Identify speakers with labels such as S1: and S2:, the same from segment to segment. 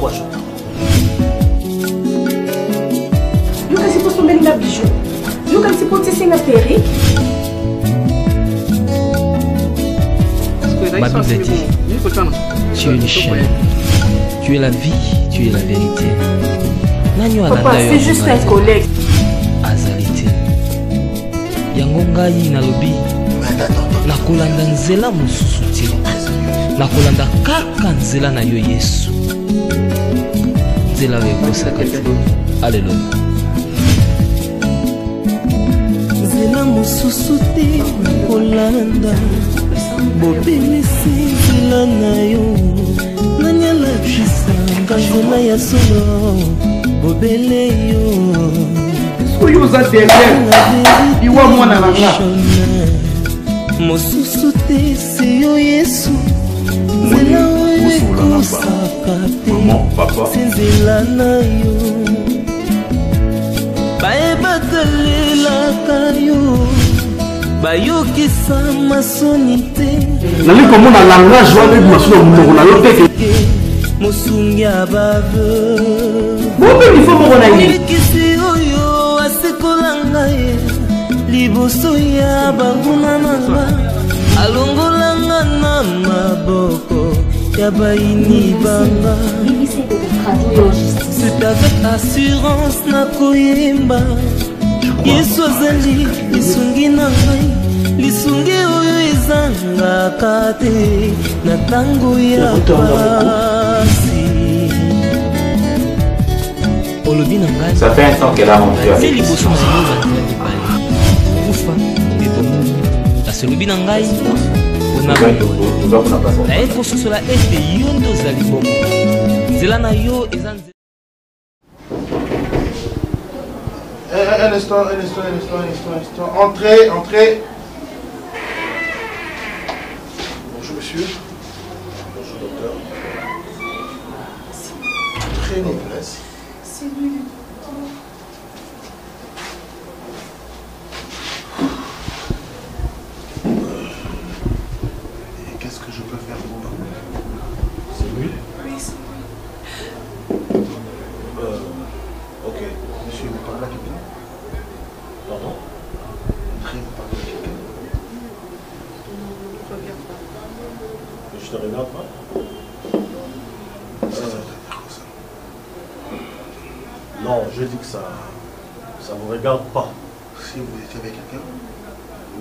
S1: quoi je parle.
S2: Nous, quand c'est pour se mettre un bijou, nous, quand c'est pour te faire un perruque.
S3: Ma Bible dit, tu es le chemin, tu es la vie, tu es la vérité.
S2: Papa, c'est juste un collègue.
S3: Azalité. Yango ngai nalobi. Nakolanda nzela mosusu te. Nakolanda kaka nzela na yo Yesu. Nzela ekosaka te. Alléluia.
S4: Nzela mosusu te nakolanda. Bobimisi nzela na yo. Nani alakisa nzela ya solo. Bobele yo.
S5: Oyo za derrière. Iwa mwana nanga.
S4: Mosusu te se yo Yesu. Nzela oyo ekosaka te. Nzela na yo. Bayebatalelaka yo. Bayokisa masoni te.
S5: Nali komona langage wana masolo mungu na yo te.
S4: Mosungi abave.
S5: Bobe bifo moko na ye.
S4: Kisi oyo asekolanga ye. Liboso ya banguna nanga. Alongolanga na maboko ya baini banga. C'est avec assurance na koyemba. Yesu azali lisungi na ngai. Lisungi oyo ezangaka te na tango ya pasi.
S6: Ça fait un temps qu'elle a monté avec lui.
S5: Un instant. Entrez. Bonjour monsieur. Bonjour docteur. Très noblesse.
S2: C'est lui.
S5: Et qu'est-ce que je peux faire pour vous? C'est lui?
S2: Oui, c'est lui.
S5: Ok. Monsieur, vous parlez à quelqu'un? Pardon? Entrez, vous parlez à quelqu'un?
S1: Je te regarde pas. Non, je dis que ça ne vous regarde pas.
S5: Si vous étiez avec quelqu'un?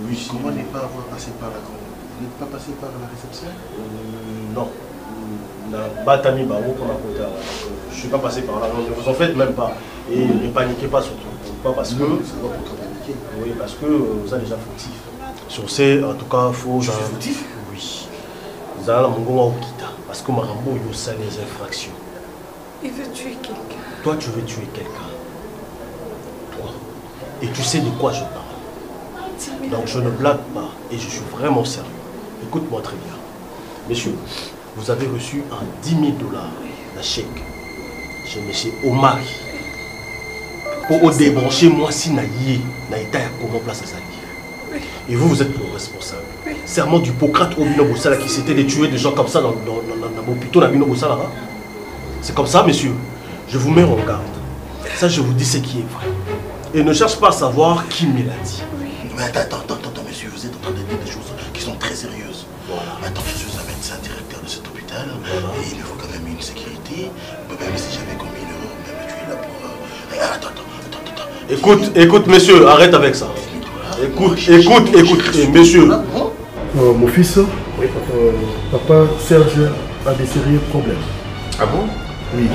S1: Oui.
S5: Comment ne pas avoir passé par la grande? Vous n'êtes pas passé par la réception?
S1: Non. La batami barreau pour la côté. Je ne suis pas passé par là. Ne vous en faites même pas. Et ne paniquez pas surtout. Pas parce que.
S5: C'est pas pour trop paniquer.
S1: Oui, parce que vous êtes déjà fautif. Sur ces, en tout cas, il faut.
S5: Je suis fautif?
S1: Oui. Vous allez mon gars au kita. Parce que Marambo, il y a les infractions.
S2: Il veut tuer quelqu'un.
S1: Toi, tu veux tuer quelqu'un. Toi. Et tu sais de quoi je parle. Donc je ne blague pas. Et je suis vraiment sérieux. Écoute-moi très bien. Messieurs, vous avez reçu un 10 000 $, la chèque. Chez M. Omar. Pour débrancher moi si naïe, naïta comment place à sa vie. Et vous, vous êtes le responsable. Serment d'Hippocrate au Bino Bossala qui s'était de tuer des gens comme ça dans l'hôpital à Bino Bossala. C'est comme ça, messieurs. Je vous mets en garde. Ça, je vous dis ce qui est vrai. Et ne cherche pas à savoir qui me l'a dit.
S5: Mais attends, monsieur, vous êtes en train de dire des choses qui sont très sérieuses. Voilà. Attends, je suis un médecin directeur de cet hôpital. Voilà. Et il faut quand même une sécurité. Même si j'avais combien d'euros, même tu es là pour... Attends.
S1: Écoute, monsieur, arrête avec ça. Écoute, monsieur.
S5: Mon fils, oui, papa Serge a des sérieux problèmes.
S6: Ah bon?
S5: Oui.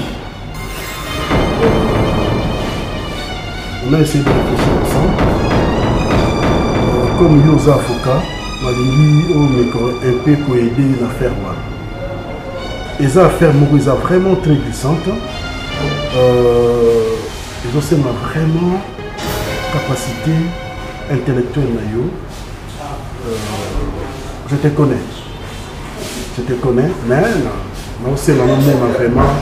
S5: On a essayé de réfléchir ensemble. Comme il y a avocat, on a un peu aider l'affaire. Les affaires sont vraiment très glissantes. Ils ont vraiment capacité intellectuelle. Je te connais, mais non, c'est vraiment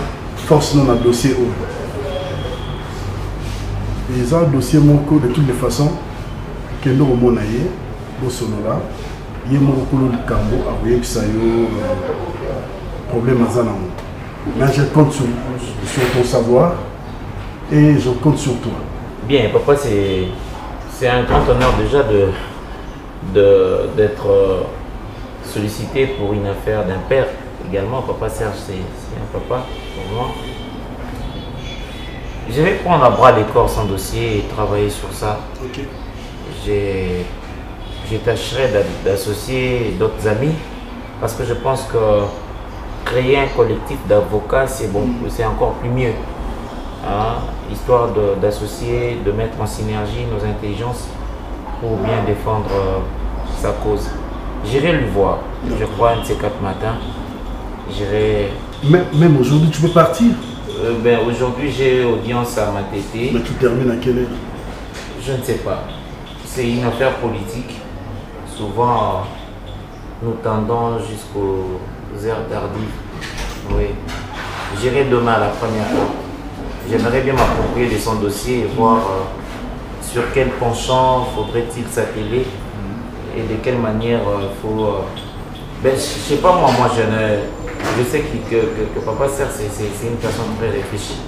S5: force dans le dossier. Ils ont un dossier de toutes les façons que nous avons eu, il y a un problème.
S7: Mais je compte sur ton savoir et je compte sur toi.
S6: Bien, papa, c'est un grand honneur déjà d'être sollicité pour une affaire d'un père. Également, papa Serge, c'est un papa pour moi. Je vais prendre à bras le corps son dossier et travailler sur ça.
S7: Ok.
S6: Je tâcherai d'associer d'autres amis parce que je pense que créer un collectif d'avocats, c'est bon, c'est encore plus mieux. Hein? Histoire d'associer, de mettre en synergie nos intelligences pour bien défendre sa cause. J'irai lui voir, je crois, un de ces 4 matins. J'irai...
S7: Même aujourd'hui, tu peux partir?
S6: Ben, aujourd'hui, j'ai audience à ma tétée.
S7: Mais tu termines à quelle heure?
S6: Je ne sais pas. C'est une affaire politique. Souvent, nous tendons jusqu'aux heures tardives. Oui. J'irai demain à la première heure. J'aimerais bien m'approprier de son dossier et voir sur quel penchant faudrait-il s'atteler et de quelle manière il faut... Ben, je sais pas moi je sais que Papa Serge, c'est une personne très réfléchie.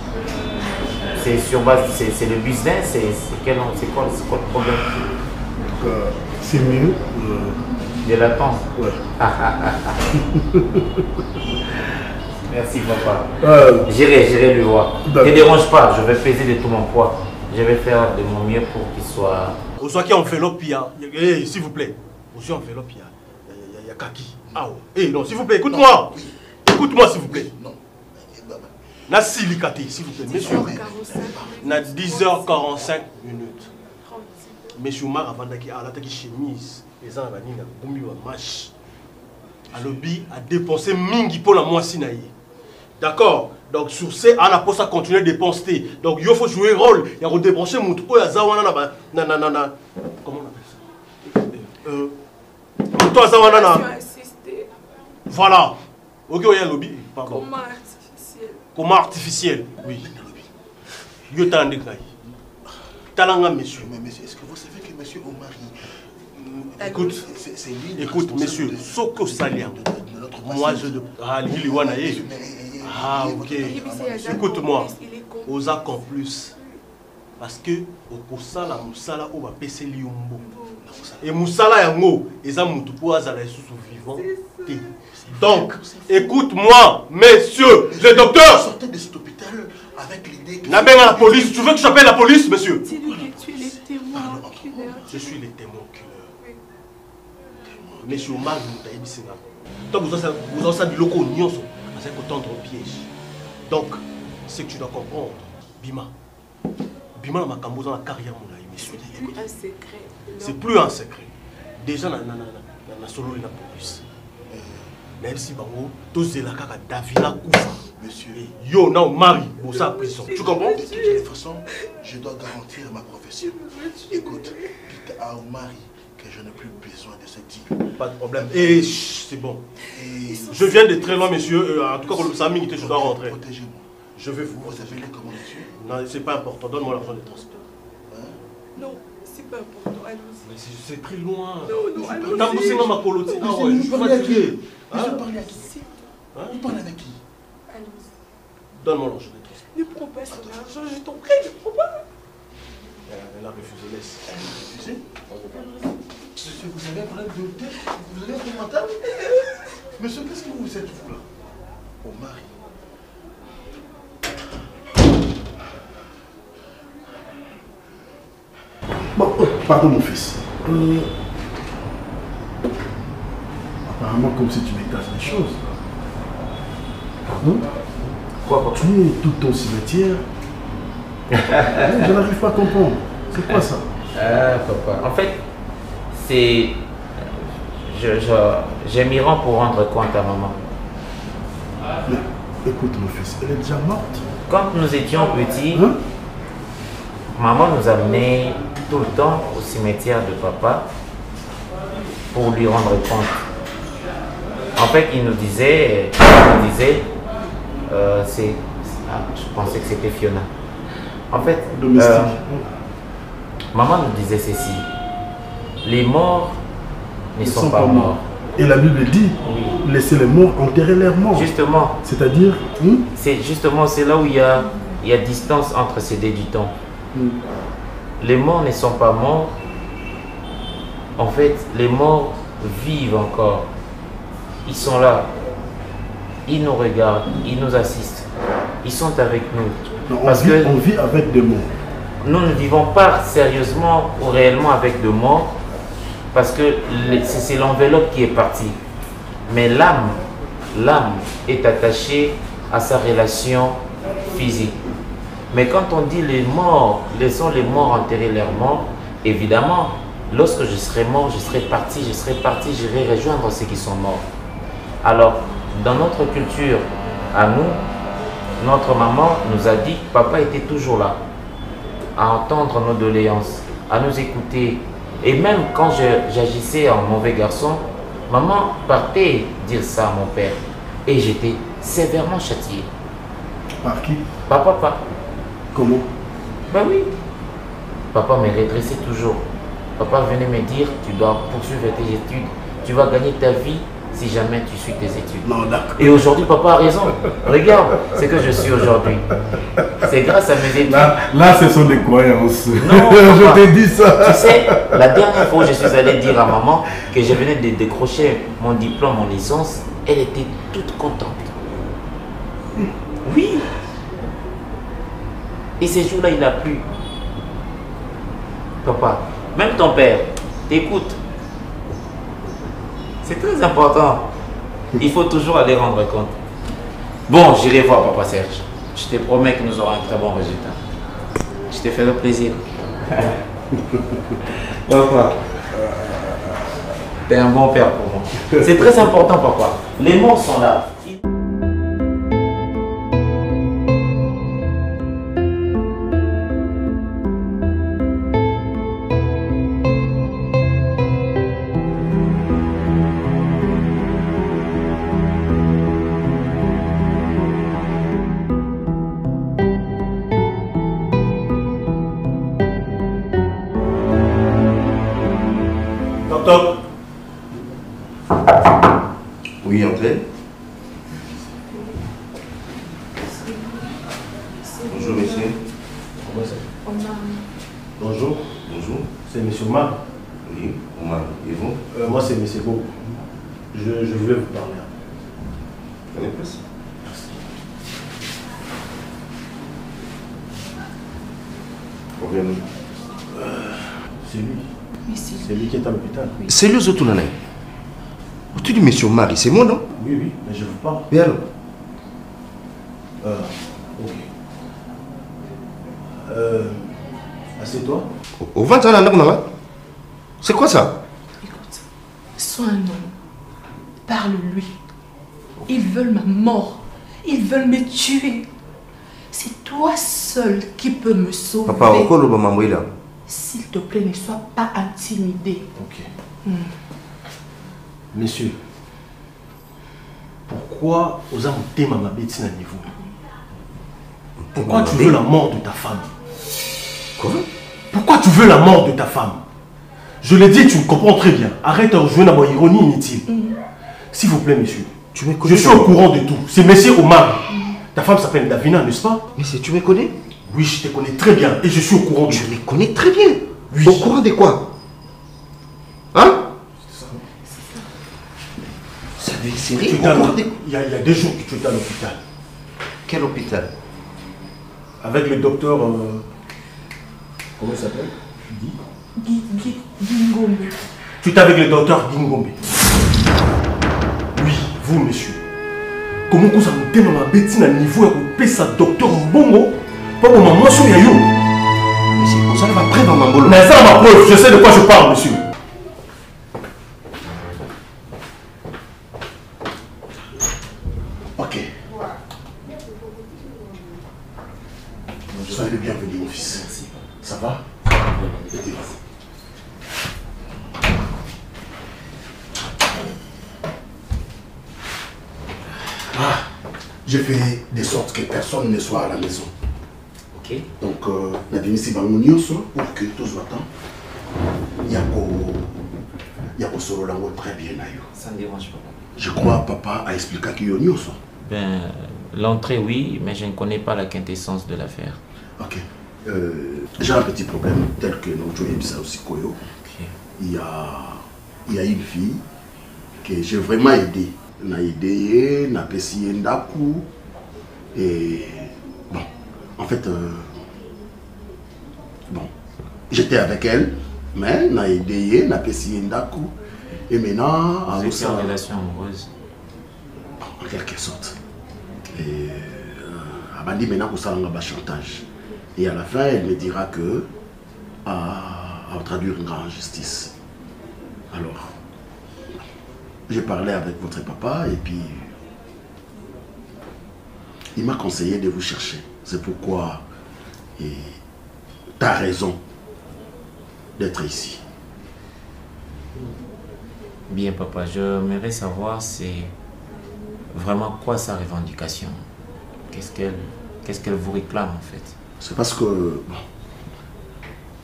S6: C'est sur base, c'est le business, c'est quoi le problème?
S7: C'est mieux.
S6: De l'attendre.
S7: Ouais.
S6: Merci papa. J'irai lui voir. Ne dérange pas, je vais peser de tout mon poids. Je vais faire de mon mieux pour qu'il soit...
S1: Au soit qui enveloppe, s'il vous plaît. Au soit enveloppe, il y a kaki. Ah ouais. Non, s'il vous plaît, écoute-moi. Écoute-moi, s'il vous plaît. Non. Na silikati, s'il vous plaît. Monsieur, na 10h45 minutes. Monsieur Omar Avandaki a attaqué chemise. Les gens ont boumi wa match. Alobi a dépensé mingi pour la moitié naïe. D'accord. Donc sur ce, on a pas ça continuer de dépenser. Donc il faut jouer rôle. Il y a redébrancher mon truc. Comment on appelle ça? Voilà. Ok, il y a lobby. Pardon. Comment artificiel. Comment artificiel. Oui. Yo t'en Talanga, monsieur.
S5: Mais est-ce que vous savez que monsieur Omari...
S1: Écoute, écoute, monsieur, Soko Salian. Moi, je... Ah, ok. Écoute-moi. Osa en plus. Parce que au Kosala, Moussala, on va baisser l'Iumbo. Et Moussala Yango, ils ont tout pour Azala vivant. Donc, écoute-moi, messieurs, le docteur.
S5: Sortez de cet hôpital avec l'idée que...
S1: La la police, tu veux que j'appelle la police, monsieur?
S2: Dis-lui que tu es les témoins oculaires.
S1: Je suis les témoins oculaires. Monsieur Omar, vous avez dit donc vous en savez du loco, nyonso, c'est qu'on tendre au piège. Donc, ce que tu dois comprendre, Bima, dans ma cambo, dans la carrière, monsieur.
S2: C'est plus un secret.
S1: C'est plus un secret. Déjà, dans la solo, la police. Même si bango, tous les kaka Davila Koufa.
S5: Monsieur.
S1: Yo, now Marie, pour sa prison. Tu comprends?
S5: De toute façon, je dois garantir ma profession. Écoute, dites à Omari que je n'ai plus besoin de ce type.
S1: Pas de problème. Et c'est bon. Je viens de très loin, monsieur. En tout cas, comme ça, je dois rentrer.
S5: Protégez-moi.
S1: Je vais vous.
S5: Vous appelez comment, monsieur?
S1: Non, c'est pas important. Donne-moi l'argent de transport.
S2: Non, c'est pas important. Allons-y.
S1: Mais c'est très loin.
S2: Non, allons-y.
S1: T'as poussé dans ma colotie. Ah ouais, je suis fatigué.
S5: Monsieur, parlez à qui? Vous parlez avec qui?
S2: Allons-y.
S1: Donne-moi l'argent de transport.
S2: Ne prends pas son argent, je t'en prie, ne prends pas.
S1: Elle a refusé, laisse.
S5: Elle a refusé? Monsieur, vous avez un problème de tête? Vous avez un problème mental? Monsieur, qu'est-ce que vous êtes, vous, là? Omari.
S7: Bon, pardon mon fils. Apparemment comme si tu m'étages les choses. Pardon?
S6: Quoi, papa?
S7: Tu es tout au cimetière. Je n'arrive pas à comprendre. C'est quoi ça?
S6: Papa. En fait, c'est... J'ai mis rang pour rendre compte à maman.
S7: Mais, écoute mon fils, elle est déjà morte.
S6: Quand nous étions petits,
S7: Hein?
S6: maman nous amenait tout le temps au cimetière de papa pour lui rendre compte. En fait, il nous disait, je pensais que c'était Fiona. En fait,
S7: Domestique.
S6: maman nous disait ceci: les morts ne sont pas morts,
S7: Et la Bible dit, laissez les morts enterrer leurs morts.
S6: Justement.
S7: C'est-à-dire
S6: c'est justement, c'est là où il y a distance entre ces deux dictons. Les morts ne sont pas morts. En fait, les morts vivent encore. Ils sont là. Ils nous regardent, ils nous assistent. Ils sont avec nous.
S7: Non, on vit avec des morts.
S6: Nous ne vivons pas sérieusement ou réellement avec des morts parce que c'est l'enveloppe qui est partie. Mais l'âme est attachée à sa relation physique. Mais quand on dit les morts, laissons les morts enterrer leurs morts, évidemment, lorsque je serai mort, je serai parti, j'irai rejoindre ceux qui sont morts. Alors, dans notre culture, à nous, notre maman nous a dit que papa était toujours là, à entendre nos doléances, à nous écouter. Et même quand j'agissais en mauvais garçon, maman partait dire ça à mon père. Et j'étais sévèrement châtié.
S7: Par qui?
S6: Par papa.
S7: Comment?
S6: Ben oui. Papa me redressait toujours. Papa venait me dire, tu dois poursuivre tes études. Tu vas gagner ta vie si jamais tu suis tes études.
S7: Non, d'accord.
S6: Et aujourd'hui, papa a raison. Regarde ce que je suis aujourd'hui. C'est grâce à mes études.
S7: Là, ce sont des croyances.
S6: Non,
S7: je t'ai dit ça.
S6: Tu sais, la dernière fois où je suis allé dire à maman que je venais de décrocher mon diplôme, mon licence, elle était toute contente. Oui. Et ces jours-là, il a plu. Papa, même ton père t'écoute. C'est très important. Il faut toujours aller rendre compte. Bon, j'irai voir Papa Serge. Je te promets que nous aurons un très bon résultat. Je te fais le plaisir. Papa, t'es un bon père pour moi. C'est très important, papa. Les mots sont là.
S1: Top.
S5: Oui, entrez. Bonjour, monsieur.
S1: Comment ça? Bonjour.
S5: Bonjour.
S1: C'est monsieur Omar.
S5: Oui, Omar. Et vous?
S1: Moi, c'est monsieur Beau. Je voulais vous parler.
S5: Prenez place.
S1: Merci.
S5: Problème.
S1: C'est lui. C'est lui qui est à l'hôpital.
S5: C'est lui, Zotounane. Tu dis monsieur Omar, c'est moi, non?
S1: Oui, oui, mais je vous parle.
S5: Et alors?
S1: Ok. Assieds-toi.
S5: Au ventre, c'est quoi ça?
S2: Écoute, sois un homme. Parle-lui. Ils veulent ma mort. Ils veulent me tuer. C'est toi seul qui peux me sauver.
S5: Papa, encore le maman, là.
S2: S'il te plaît, ne sois pas intimidé.
S1: Ok. Monsieur, pourquoi aux âmes t'aimes ma bêtise à niveau? Pourquoi tu veux la mort de ta femme?
S5: Quoi?
S1: Pourquoi tu veux la mort de ta femme? Je l'ai dit, tu me comprends très bien. Arrête de jouer dans mon ironie inutile. S'il vous plaît, monsieur.
S5: Tu me connais?
S1: Je suis au courant de tout. C'est monsieur Omar. Ta femme s'appelle Davina, n'est-ce pas?
S5: Mais tu me connais?
S1: Oui, je te connais très bien et je suis au courant de tout.
S5: Je les connais très bien.
S1: Oui.
S5: Au courant de quoi? Hein? Ça veut dire
S1: il y a 2 jours que tu étais à l'hôpital.
S5: Quel hôpital?
S1: Avec le docteur... comment il s'appelle?
S2: Gingombe.
S1: Tu étais avec le docteur Gingombe. Oui, vous, monsieur. Comment vous avez dit ma bêtise à niveau et ça docteur Mbongo? Pas pour maman sur Yayo.
S5: Mais c'est pour ça qu'elle va prendre dans ma boule.
S1: Mais ça, ma preuve, je sais de quoi je parle, monsieur. Ok. Soyez le bienvenu, mon fils. Merci. Ça va? J'ai fait de sorte que personne ne soit à la maison.
S6: Ok.
S1: Donc, la vie ici va nous pour que tout soit temps. Il y a
S5: Il y a solo lango très bien là.
S6: Ça ne dérange pas.
S5: Je crois papa a expliqué qu'il y a un
S6: Ben, l'entrée oui, mais je ne connais pas la quintessence de l'affaire.
S5: Ok. J'ai un petit problème tel que nous jouons ça aussi Koyo.
S6: Okay.
S5: Il y a une fille que j'ai vraiment aidé. N'a aidé, n'a payé ndaku et bon, en fait bon, j'étais avec elle, mais n'a aidé, n'a payé ndaku et maintenant
S6: vous étiez en relation amoureuse.
S5: En quelque sorte. Et elle m'a dit maintenant que ça a un chantage. Et à la fin, elle me dira que à traduire une grande justice. Alors, j'ai parlé avec votre papa et puis il m'a conseillé de vous chercher. C'est pourquoi tu as raison d'être ici.
S6: Bien papa, j'aimerais savoir c'est vraiment quoi sa revendication. Qu'est-ce qu'elle vous réclame en fait?
S5: C'est parce que bon,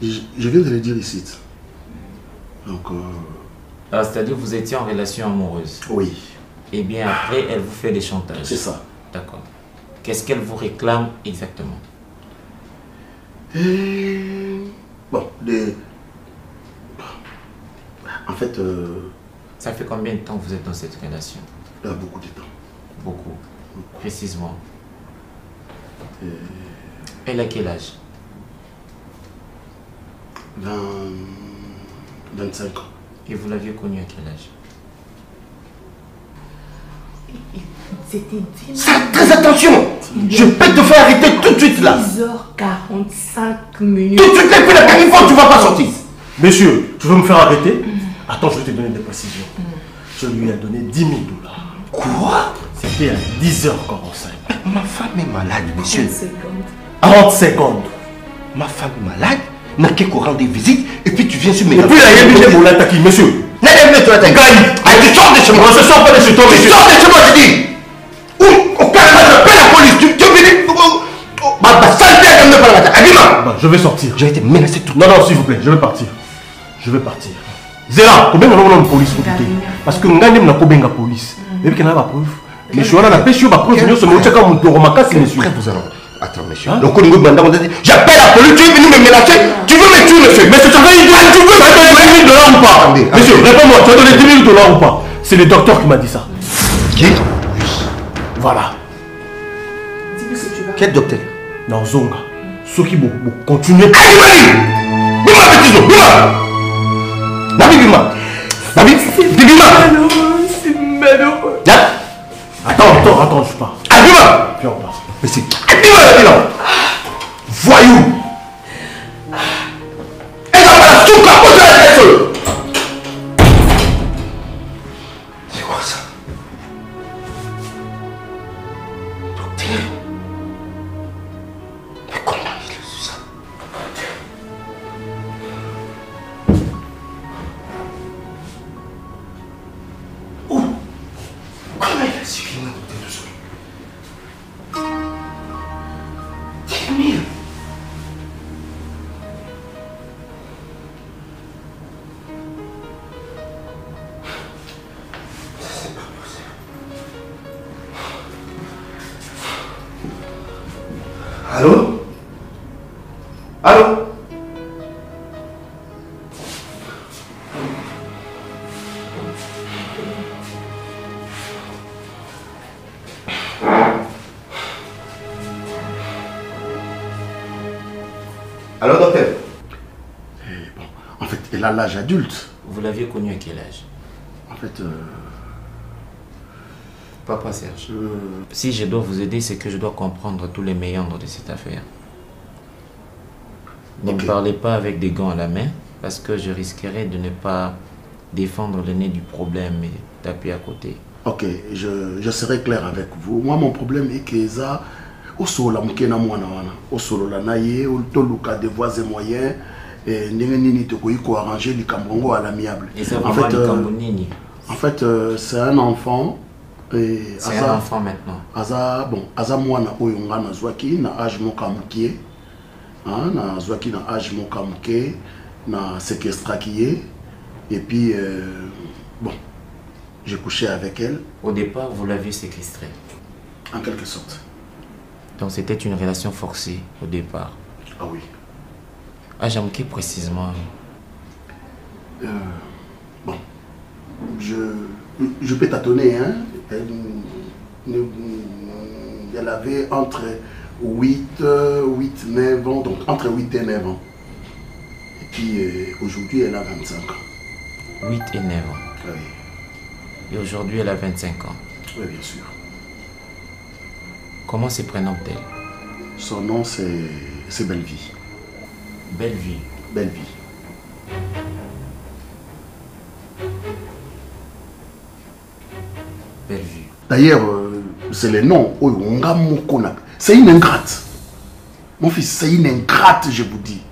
S5: je viens de le dire ici. Donc
S6: c'est-à-dire que vous étiez en relation amoureuse.
S5: Oui.
S6: Et bien après, elle vous fait des chantages.
S5: C'est ça.
S6: D'accord. Qu'est-ce qu'elle vous réclame exactement?
S5: Bon, en fait...
S6: Ça fait combien de temps que vous êtes dans cette relation?
S5: Il y a beaucoup de temps.
S6: Beaucoup. Précisément. Elle a quel âge?
S5: 25 ans.
S6: Et vous l'aviez connue à quel âge?
S2: C'était 10
S5: Très attention! Je peux te faire arrêter tout de suite là!
S2: 10h45 minutes.
S5: Tout de suite, et puis la dernière fois, tu vas pas sortir!
S1: Monsieur, tu veux me faire arrêter? Attends, je vais te donner des précisions. Je lui ai donné 10 000 $.
S5: Quoi?
S1: C'était à 10h45.
S8: Ma femme est malade, monsieur.
S1: 40 secondes.
S8: Ma femme est malade, n'a qu'à rendre des visites et puis tu viens sur mes...
S1: Et puis là, il y a une l'attaque, monsieur.
S8: N'allez pas l'attaque. Tu sors de chez moi.
S1: On se sort pas de chez toi,
S8: Tu
S1: monsieur.
S8: sors de chez moi, je dis. Ou carrément, j'appelle la police. Tu es venu... Ma saleté, elle ne pas l'attaque. Abima.
S1: Je vais sortir.
S8: J'ai été menacé tout.
S1: Non, non, s'il vous plaît, je vais partir. Je vais partir. Zéra, combien de la police pour quitter? Parce que nous avons la police. Et puis, il y a la preuve. Monsieur, on a la pêche, on a preuve. Nous sommes au mon tour, monsieur.
S8: Après, vous allez... Attends, monsieur. Le Congo Banda, on a dit, j'appelle la police, tu es venu me menacer. Tu veux me tuer, monsieur?
S1: Mais c'est ça, tu veux me donner 10 000 $ ou pas? Monsieur, réponds-moi, tu as donné 10 000 $ ou pas? C'est le docteur qui m'a dit ça.
S8: Qui?
S1: Voilà.
S8: Quel docteur?
S1: Non, Zonga. Ceux qui vont continuer.
S8: Bima, bêtise, Bima! Nabi Bima! Nabi Bima!
S2: C'est malheureux.
S1: Attends, je pars.
S8: Abima!
S1: Puis on part.
S8: Mais c'est... Abima, voyou! Elle a pas la soupe à cause de la tête! C'est quoi ça? Docteur? Mais comment il a su ça? Où? Comment il a su qu'il m'a donné tout ça? 10 000. C'est pas possible. Allô? Allô? Allô, docteur?
S5: Bon, en fait, elle a l'âge adulte.
S6: Vous l'aviez connue à quel âge?
S5: En fait,
S6: Papa Serge, si je dois vous aider, c'est que je dois comprendre tous les méandres de cette affaire. Ne me parlez pas avec des gants à la main, parce que je risquerais de ne pas défendre le nez du problème et taper à côté.
S5: ok, je serai clair avec vous. Moi, mon problème est que ça, au solo la mukena mwana wana, au solo la naie, au toluka des voies et moyens, et n'engeni te ko arranger les cambongo à l'amiable.
S6: Et ça va les cambonini.
S5: En fait, c'est un enfant.
S6: C'est un enfant maintenant.
S5: Aza bon, aza mwana oyo nga na zwaki na âge moka mukie. Na zwaki na âge moka mukie na séquestrakié
S7: Et puis, bon, j'ai couché avec elle.
S6: Au départ, vous l'aviez séquestrée.
S7: En quelque sorte.
S6: Donc c'était une relation forcée au départ.
S7: Ah oui.
S6: À Jamké précisément.
S7: Bon, je peux tâtonner, hein. Elle avait entre 8, 9 ans, donc entre 8 et 9 ans. Et puis aujourd'hui, elle a 25 ans.
S6: 8 et 9 ans.
S7: Oui.
S6: Et aujourd'hui, elle a 25 ans.
S7: Oui, bien sûr.
S6: Comment se prénomme-t-elle?
S7: Son nom, c'est Bellevie.
S6: Bellevie.
S7: Bellevie.
S6: Bellevue.
S7: D'ailleurs, c'est le nom. C'est une ingrate. Mon fils, c'est une ingrate, je vous dis.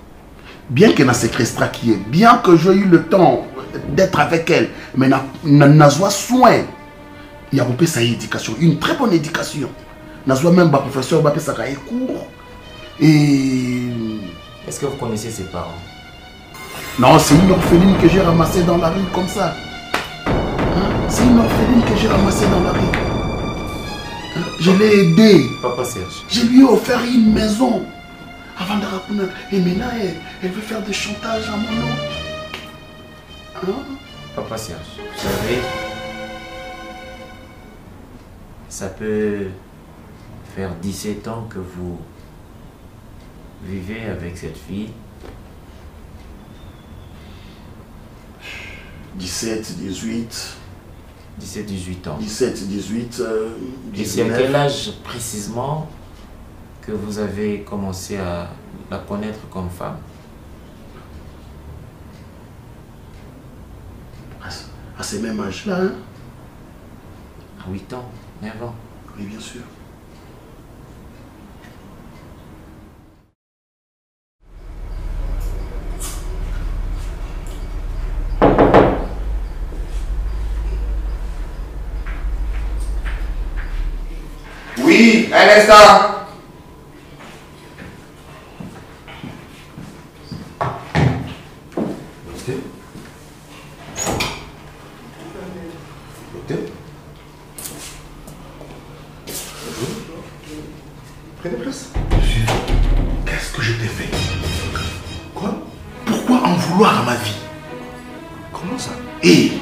S7: Bien qu'elle n'a séquestré qui est, bien que j'ai eu le temps d'être avec elle, mais n'a soin. Il y a un peu sa éducation, une très bonne éducation. N'a même pas professeur, pas sa cours. Et...
S6: Est-ce que vous connaissez ses parents?
S7: Non, c'est une orpheline que j'ai ramassée dans la rue comme ça. Hein? C'est une orpheline que j'ai ramassée dans la rue. Hein? Je l'ai aidée.
S6: Papa Serge.
S7: Je lui ai offert une maison avant de raconter. Et maintenant, elle veut faire des chantages à mon nom. Hein?
S6: Papa Serge, vous savez, ça peut faire 17 ans que vous vivez avec cette fille.
S7: 17, 18.
S6: 17, 18 ans.
S7: 17, 18, 19.
S6: Et c'est à quel âge précisément que vous avez commencé à la connaître comme femme?
S7: À ces mêmes âges-là, hein?
S6: À 8 ans, 9 ans.
S7: Oui, bien sûr.
S8: Oui, un instant.
S7: Prenez place. Monsieur, qu'est-ce que je t'ai fait? Quoi? Pourquoi en vouloir à ma vie?
S8: Comment ça?
S7: Et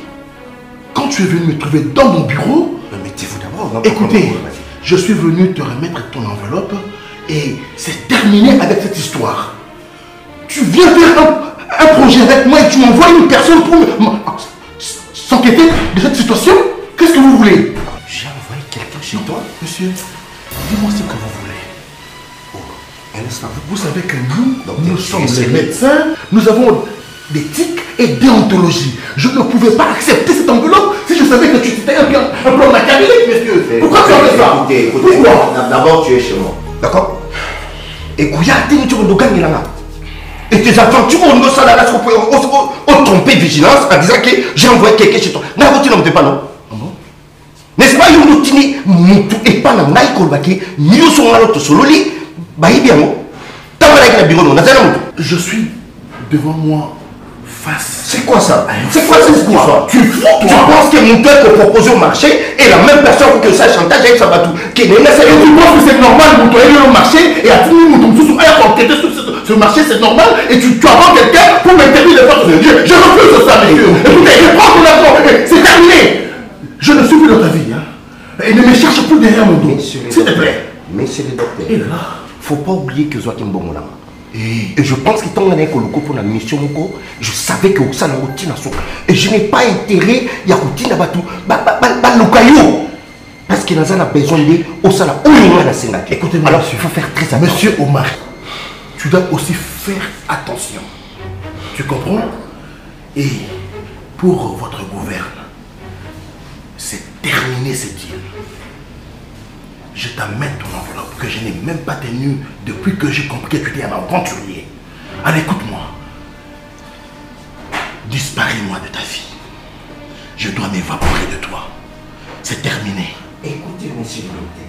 S7: quand tu es venu me trouver dans mon bureau,
S8: mettez-vous d'abord.
S7: Écoutez, je suis venu te remettre ton enveloppe et c'est terminé avec cette histoire. Tu viens faire un projet avec moi et tu m'envoies une personne pour s'enquêter de cette situation? Qu'est-ce que vous voulez?
S8: J'ai envoyé quelqu'un chez toi?
S7: Monsieur, dis-moi ce que vous voulez.
S8: Un instant.
S7: Vous savez que nous sommes les médecins, nous avons d'éthique et déontologie. Je ne pouvais pas accepter cette enveloppe si je savais que tu étais un plan machiavélique, monsieur. Pourquoi tu as fait ça?
S8: Écoutez,
S7: pourquoi?
S8: D'abord, tu es chez moi. D'accord? Et et tes aventures au niveau salarial ont trompé vigilance en disant que j'ai envoyé quelqu'un chez toi. N'a pas non? N'est-ce pas?
S7: Je suis devant moi face.
S8: C'est quoi ça?
S7: C'est quoi cette histoire?
S8: Tu penses que mon père qu'on proposé au marché est la même personne que ça chantage avec Sabatou?
S7: Tu penses que c'est normal pour toi aller au marché et à tout le monde sur le marché, c'est normal et tu attends quelqu'un pour m'interdire de faire ça? Je refuse ça, monsieur. Écoutez, je prends ton argent, c'est terminé. Je ne suis plus dans ta vie, hein. Et ne me cherche plus derrière mon dos, s'il te plaît.
S8: Monsieur le docteur,
S7: Et là,
S8: faut pas oublier que Joachim Bongola. Et je pense que tant que pour la mission, je savais que ça n'a routine à soka. Et je n'ai pas intérêt à routine à batou. Parce qu'il a besoin de Osala.
S7: Écoutez-moi,
S8: alors il faut faire très attention.
S7: Monsieur Omar, tu dois aussi faire attention. Tu comprends? Et pour votre gouverne, c'est terminé ce deal. Je t'amène ton enveloppe que je n'ai même pas tenue depuis que j'ai compris que tu étais un aventurier. Allez, écoute-moi. Disparais-moi de ta vie. Je dois m'évaporer de toi. C'est terminé.
S8: Écoutez, monsieur le docteur.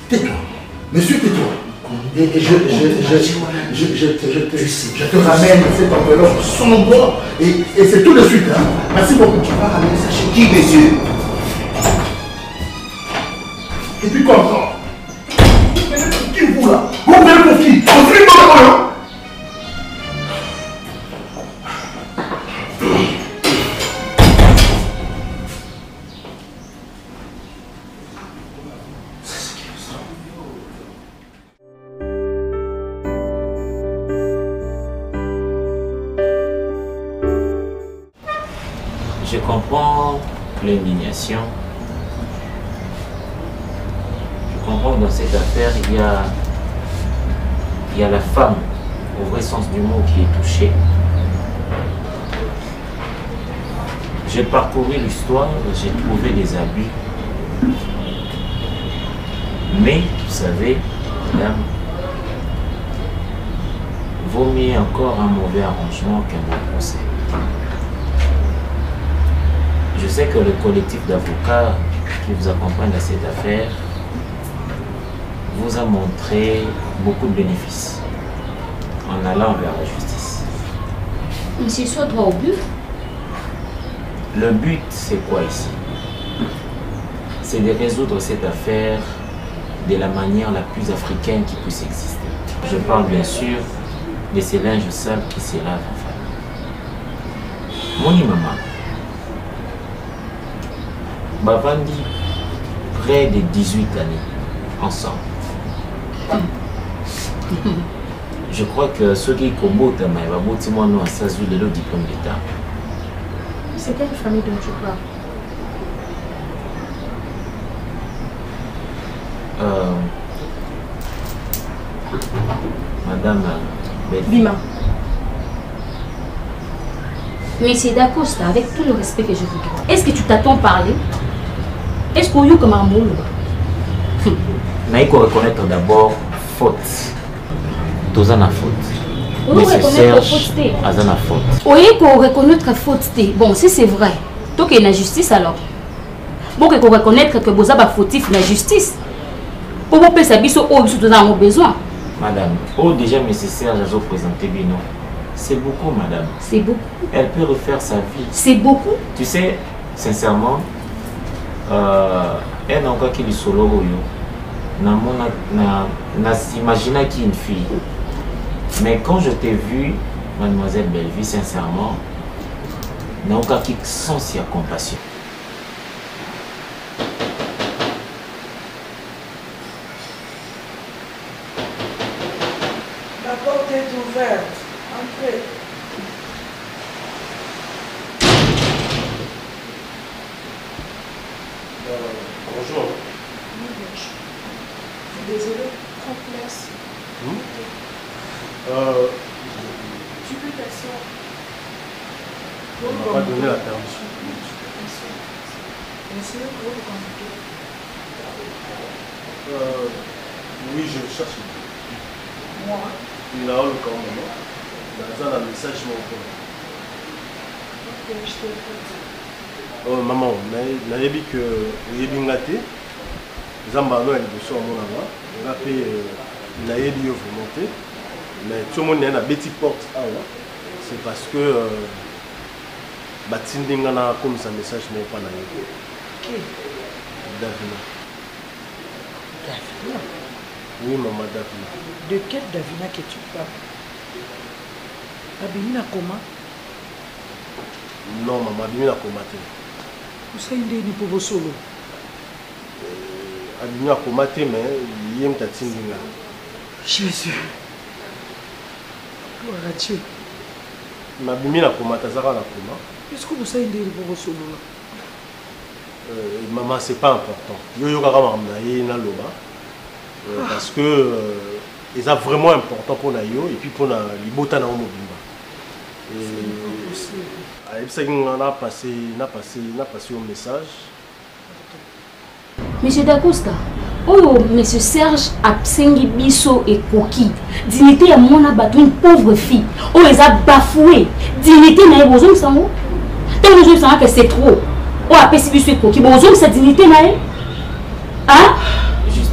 S7: Tais-toi. Monsieur, tais-toi. Et je te ramène cette enveloppe sombre et c'est tout de suite. Hein. Merci beaucoup.
S8: Tu vas ramener ça chez qui, monsieur?
S7: Et puis comme ça. Qui vous là? Vous venez pour qui? Pour qui là?
S6: Je comprends l'indignation. Je comprends que dans cette affaire, il y a la femme, au vrai sens du mot, qui est touchée. J'ai parcouru l'histoire, j'ai trouvé des abus. Mais, vous savez, madame, vaut mieux encore un mauvais arrangement qu'un bon procès. Je sais que le collectif d'avocats qui vous accompagne dans cette affaire vous a montré beaucoup de bénéfices en allant vers la justice.
S9: Monsieur, soit droit au but.
S6: Le but, c'est quoi ici? C'est de résoudre cette affaire de la manière la plus africaine qui puisse exister. Je parle bien sûr de ces linges sales qui se lavent en famille. Mon maman, Bavandi, près de 18 années ensemble. Je crois que ceux qui combattent, ils vont s'assurer de leur diplôme d'État.
S9: C'est quelle famille dont tu parles?
S6: Madame
S9: Bima. Monsieur Dacosta, avec tout le respect que je vous dois, est-ce que tu t'attends parler? Est-ce qu'on y a comme un mot?
S6: Il faut reconnaître d'abord faute. Tous en a faute.
S9: Oui, reconnaître faute.
S6: Azana faute.
S9: Oui, qu'on reconnaître faute. Bon, si c'est vrai, donc il y a une justice alors. Bon, qu'on reconnaître que vous avez fautif la justice. Pour vous payer ça, nous avons besoin.
S6: Madame, déjà nécessaire, je vais présenter Bino. C'est beaucoup, madame.
S9: C'est beaucoup.
S6: Elle peut refaire sa vie.
S9: C'est beaucoup.
S6: Tu sais, sincèrement, elle n'a encore qu'il est solo. N'imagina qu'il y a une fille. Mais quand je t'ai vu, mademoiselle Belleville, sincèrement, n'a aucun qui sent si à compassion.
S2: La porte est ouverte. Entrez.
S1: Bonjour.
S2: Désolé, prends place. Tu peux t'asseoir.
S1: On ne m'a pas donné la permission.
S2: Monsieur, vous comptez.
S1: Oui, je cherche.
S2: Moi.
S1: Il a le camp, maman. Dans un message, mon frère.
S2: Ok, je t'écoute.
S1: Oh, maman, je n'avais dit que vous avez bien gâté. Zambano est le soir, mon ami. On a fait la volonté. Mais tout le monde a une petite porte. C'est parce que Batindingana comme ça message mon pas là.
S2: Qui?
S1: Davina.
S2: Davina?
S1: Oui, maman Davina.
S2: De quelle Davina que tu parles? Abimina comment?
S1: Non, maman, Abimina comment?
S2: Vous savez, il pour vos solos.
S1: Abimina comment, mais il y a une tatindinga.
S2: Jésus. Gloire à Dieu.
S1: Mais Abimina comment, t'as ça comment?
S2: Est-ce que vous savez pour vos solos?
S1: Maman, c'est pas important. Yo parce que c'est vraiment important pour Nayo et puis pour la Libota na Mobimba. On a passé un message.
S9: Monsieur Dacosta, oh, monsieur Serge Absengi Bisso et Koki, dignité à mon abattu, une pauvre fille. Oh, les a bafoué. Dignité n'a pas besoin de ça. T'as besoin de ça que c'est trop. Oh, à Bisso et Koki, besoin de sa dignité n'a. Hein?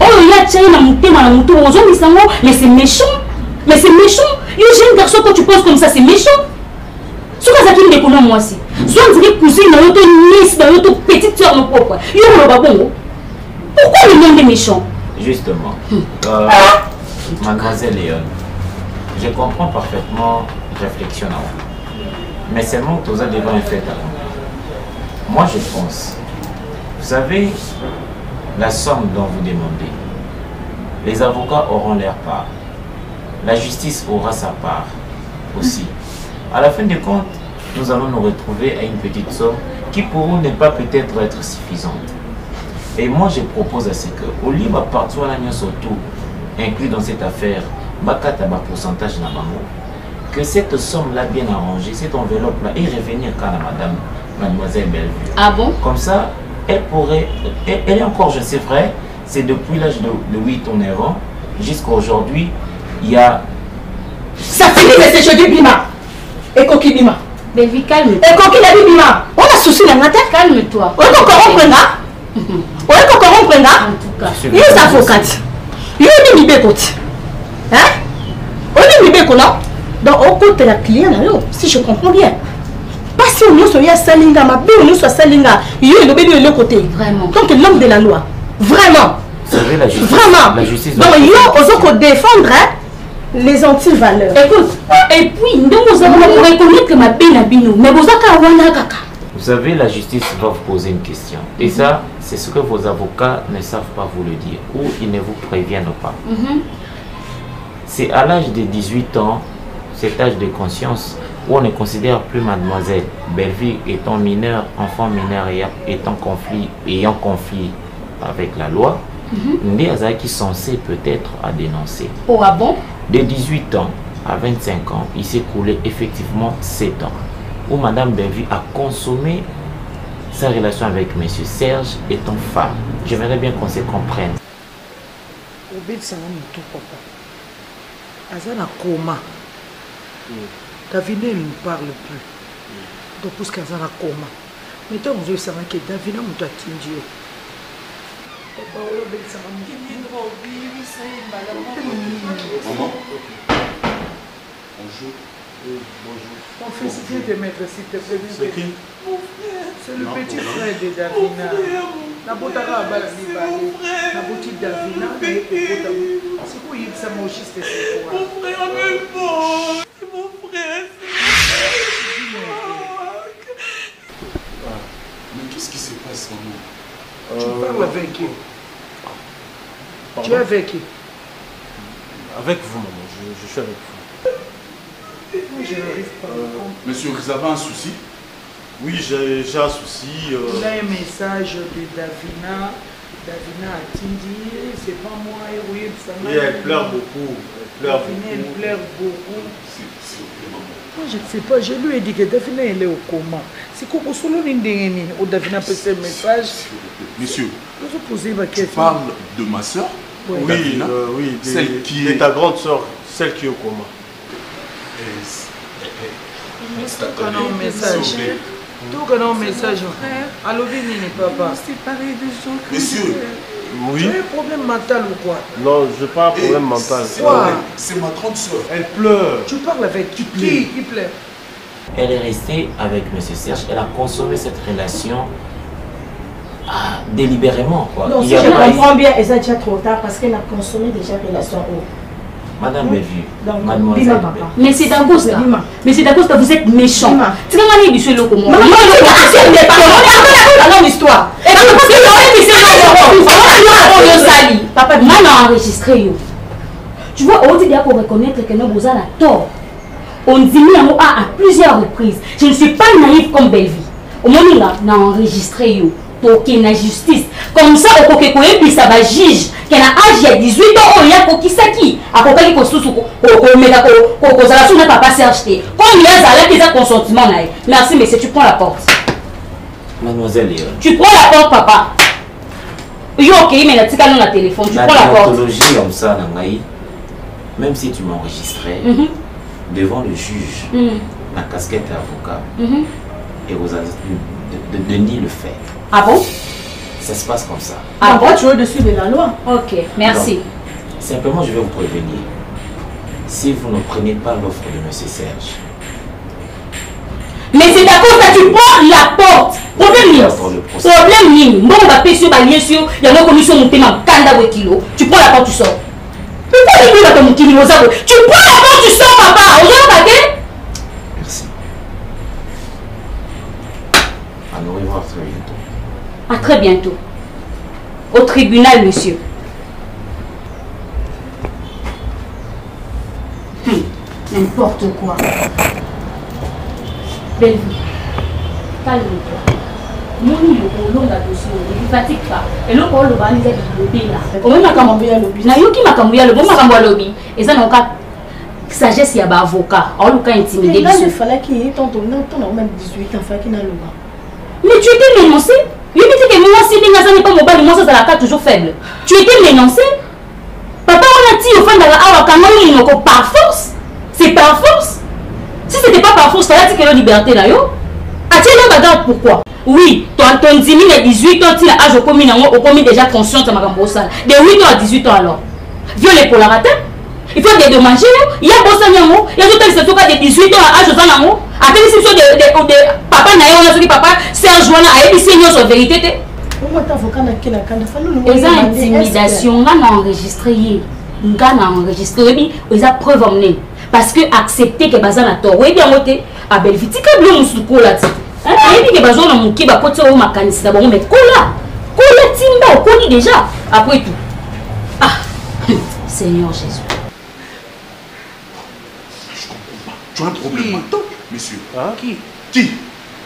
S9: Oh, il y a tchaï na mutema na mutu ozo misango mais c'est méchant. Mais c'est méchant. Yo jeune garçon quand tu penses comme ça c'est méchant. Ce que ça qui me déconne moi aussi. Soit on dirait cousine dans l'autre nièce dans l'autre petite soeur mon propre. Yo le babongo. Pourquoi le monde est méchant?
S6: Justement. Mademoiselle Léon, je comprends parfaitement réflexion à vous. Mais seulement que vous avez devant un fait avant. Moi je pense, vous savez, la somme dont vous demandez, les avocats auront leur part. La justice aura sa part aussi. À la fin des comptes, nous allons nous retrouver à une petite somme qui pour vous n'est pas peut-être être suffisante. Et moi je propose à ce que, au lieu de partir à la surtout inclus dans cette affaire, pourcentage na bango, que cette somme-là bien arrangée, cette enveloppe-là, et revenir quand la mademoiselle Bellevue.
S9: Ah bon?
S6: Comme ça, elle pourrait, elle est encore, je sais vrai, c'est depuis l'âge de 8 ou 9 ans, jusqu'à aujourd'hui, il y a...
S2: Ça finit de se jeter Bima. Et Koki Bima.
S9: Bellevue, calme-toi.
S2: Et Koki la Bima. On a souci dans la tête.
S9: Calme-toi.
S2: On est encore prendre. On est encore prendre.
S9: En tout cas.
S2: Il est avocat. Il est libéré côté. Hein? On est libéré non? Donc au côté de la cliente, si je comprends bien. Pas si on nous a salinga, ma belle on nous a salinga. Il est le bébé de l'autre côté.
S9: Vraiment.
S2: Donc l'homme de la loi. Vraiment.
S6: Vous savez, la justice.
S2: Vraiment.
S6: La justice.
S2: Donc il y a aux défendre les anti-valeurs.
S9: Écoute, et puis nous allons reconnaître que ma belle a binou. Mais vous avez kaka.
S6: Vous savez, la justice va vous poser une question. Et ça, c'est ce que vos avocats ne savent pas vous le dire. Ou ils ne vous préviennent pas. C'est à l'âge de 18 ans, cet âge de conscience, où on ne considère plus mademoiselle Bellevue étant mineure, enfant mineur ayant conflit avec la loi, Ndé Azaki censé peut-être à dénoncer.
S9: Oh ah bon?
S6: De 18 ans à 25 ans, il s'est coulé effectivement 7 ans, où madame Bellevue a consommé sa relation avec monsieur Serge étant femme. J'aimerais bien qu'on se comprenne.
S10: Azana coma. Davina ne parle plus. Donc pour ce qu'Azana coma. Mais tant que je sais que Davina m'a attendu.
S7: Maman, bonjour.
S10: Bonjour. Ton fils vient de mettre s'il te plaît.
S7: C'est qui?
S10: C'est le petit frère de Davina. La botara a balayé. La boutique Davina. C'est quoi il s'est mangé cette fois?
S4: Mon frère me mange. Mon frère.
S7: Mais qu'est-ce qui se passe, maman?
S10: Tu parles avec qui? Tu es avec qui?
S1: Avec vous, maman. Je suis avec vous.
S10: Moi, je n'arrive pas.
S7: Monsieur, vous avez un souci?
S1: Oui, j'ai un souci.
S10: Il a un message de Davina. Davina a dit, c'est pas moi, oui,
S1: et elle pleure beaucoup.
S10: Elle pleure beaucoup. Moi, je ne sais pas. Je lui ai dit que Davina elle est au coma. C'est quoi pour solo n'indéni ou Davina peut faire un message?
S7: Monsieur,
S10: tu
S7: parles de ma soeur?
S1: Oui, oui,
S7: celle qui est
S1: ta grande soeur, celle qui est au coma.
S10: Tout un message. Tout un message. Allô, Vini, papa.
S7: Monsieur,
S1: oui.
S10: Tu as un problème mental ou quoi?
S1: Non, je n'ai pas un problème mental.
S7: C'est ma grande soeur.
S1: Elle pleure.
S10: Tu parles avec qui pleure?
S6: Elle est restée avec M. Serge. Elle a consommé cette relation délibérément. Quoi.
S2: Non, si je comprends bien, elle est déjà trop tard parce qu'elle a consommé déjà relation haut.
S6: Madame Bellevue, mademoiselle.
S9: Mais c'est d'Agosta. Mais c'est d'Agosta, vous êtes méchant. Tu vas m'aller du seul loco. Maman,
S2: c'est l'histoire.
S9: Papa, moi, on a enregistré. Tu vois, on dit bien pour reconnaître que nous avons la tort. On dit à plusieurs reprises. Je ne suis pas naïve comme Bellevue. Au moment là, on a enregistré. Pour qu'il y ait une justice. Comme ça, au Kokekoye, puis ça va juge. Qu'il y a un âge, il y a 18 ans, il y a Kokisaki. À Kokaki, Kokosala, n'a pas acheté. Comme il y a Zala, qui a consentement. Merci, monsieur, tu prends la porte.
S6: Mademoiselle Léon.
S9: Tu prends la porte, papa. Yo, ok, mais la tika non la téléphone. Tu prends la porte.
S6: La déontologie comme ça, Nangaï, même si tu m'enregistrais, devant le juge, la casquette avocat, et vous avez de nier le fait.
S9: Ah bon?
S6: Ça se passe comme ça.
S2: Ah bon, tu es au-dessus de la loi.
S9: Ok, merci.
S6: Donc, simplement, je vais vous prévenir. Si vous ne prenez pas l'offre de M. Serge.
S2: Mais c'est à cause que tu prends la porte. Problème, bon, on va payer sur bien sûr. Il y a une commission montée dans le kilo. Tu prends la porte, tu sors. Tu prends la porte, tu sors, papa.
S6: Merci. À nous revoir très bientôt.
S9: À très bientôt. Au tribunal, monsieur. N'importe quoi. Belle vie. Calme-toi. Mon niveau, on l'a dossier, ne fatigue pas. Et l'autre, on le va aller dans le lobby là. On va cambier le lobby. Na yoki makambuya le bon makambuya lobby. Et ça n'a aucun sagesse, il y a un avocat. On l'a intimidé.
S2: Il fallait qu'il y ait ton même 18 enfants qui n'a le droit.
S9: Mais tu étais ménoncé. Il dit que moi, si Bengaza n'est pas mon bal, moi, ça la carte toujours faible. Tu étais ménoncé. Papa, on a dit au fond de la par force. C'est par force. Si ce n'était pas par force, tu as dit que la liberté là, yo. As-tu le bagage pourquoi? Oui, ton 10 000 à 18 ans, tu as âge au commis déjà conscient de ma gambosa. De 8 ans à 18 ans alors. Violé pour la rater. Il faut dédommager. Il y a bossa nyango. Il y a tout ce cas de 18 ans à âge au zanango. À quelle situation de papa naïo, on a dit papa, Serge Joana a été signé sur vérité. Les intimidations, on a enregistré. On a enregistré. On a preuve emmenée. Parce que accepter que bazan a tort. Oui, bien voté. À Belviti, que bleu moussouko là. Et puis que bazan a mouki, bah, côté où ma canisse d'abord, on met cola. Cola timba, on connaît déjà. Après tout. Ah, Seigneur Jésus.
S7: Je comprends pas. Tu as un problème mental, monsieur.
S10: Hein? Qui?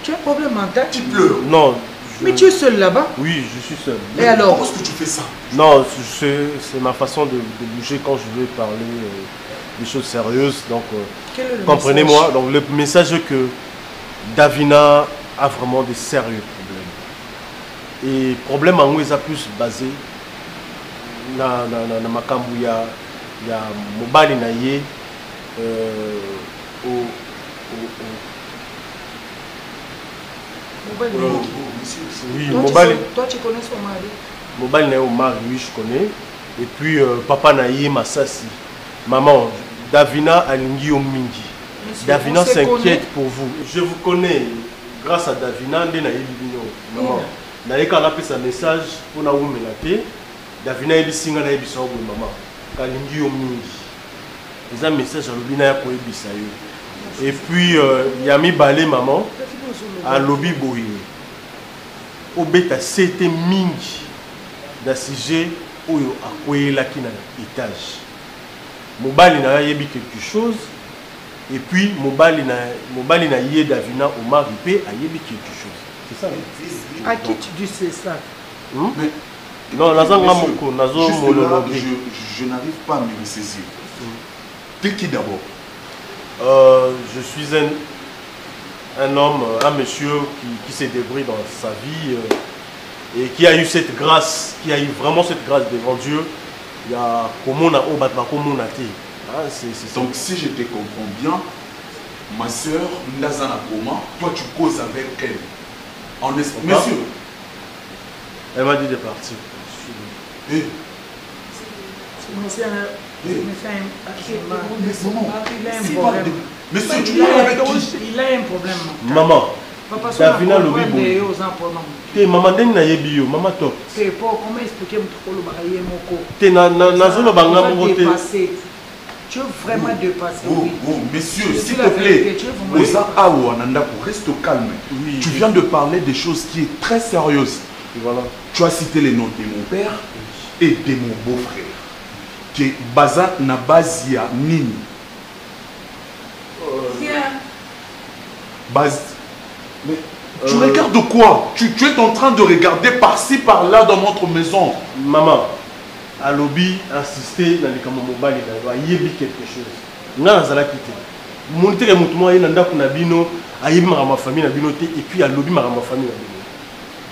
S10: Tu as un problème mental?
S7: Tu pleures.
S1: Non.
S10: Mais tu es seul là-bas?
S1: Oui, je suis seul.
S10: Et alors?
S7: Comment est-ce que tu fais ça?
S1: Non, c'est ma façon de bouger quand je veux parler des choses sérieuses. Donc, comprenez-moi. Donc, le message est que Davina a vraiment des sérieux problèmes. Et problème en où ils a plus basé na makambu ya mobali na ye oui, mobali.
S10: Toi, tu connais son mari?
S1: Mobali na ye au mari, oui, je connais. Et puis, papa na ye Massassi. Maman, Davina alingi au mingi. Davina s'inquiète pour vous. Je vous connais. Grâce à Davina, maman. Naïka a fait sa message pour na oumelate. Davina est bisinga na ebisa obo maman. Kalingi au mingi. C'est un message à l'obina ya ko ebisa yo. Et puis Yami Balé maman à lobby boye. Obeta c'était mingi da sujet oyo akoyela ki na étage. Mobali na yebi quelque chose et puis mobali na yé Davina au mari pe a yebi quelque chose. C'est ça.
S10: À qui tu dis c'est ça?
S7: Mais
S1: non,
S7: je n'arrive pas à me saisir. T'es qui d'abord?
S1: Je suis un homme, un monsieur qui s'est débrouillé dans sa vie et qui a eu cette grâce, qui a eu vraiment cette grâce devant Dieu. Il y a
S7: donc si je te comprends bien, ma soeur Lazana Koma, toi tu causes avec elle. En esprit. Monsieur.
S1: Elle m'a dit de partir.
S7: Monsieur, tu parles avec qui?
S10: Il a un problème.
S1: Maman. Davina Lobi. Maman, maman top.
S10: Comment expliquer tu veux vraiment dépasser.
S7: Messieurs, s'il te plaît, reste calme. Tu viens de parler des choses qui est très sérieuses. Voilà. Tu as cité les noms de mon père et de mon beau-frère. Qui est Baza Nabazia Nini. Mais tu regardes quoi? Tu es en train de regarder par-ci, par-là dans notre maison.
S1: Maman, à lobby, insister dans les camomobales, il y a quelque chose. Non, ça l'a quitté. Monter les mouvements, il y a ma famille, et puis à lobby, ma famille.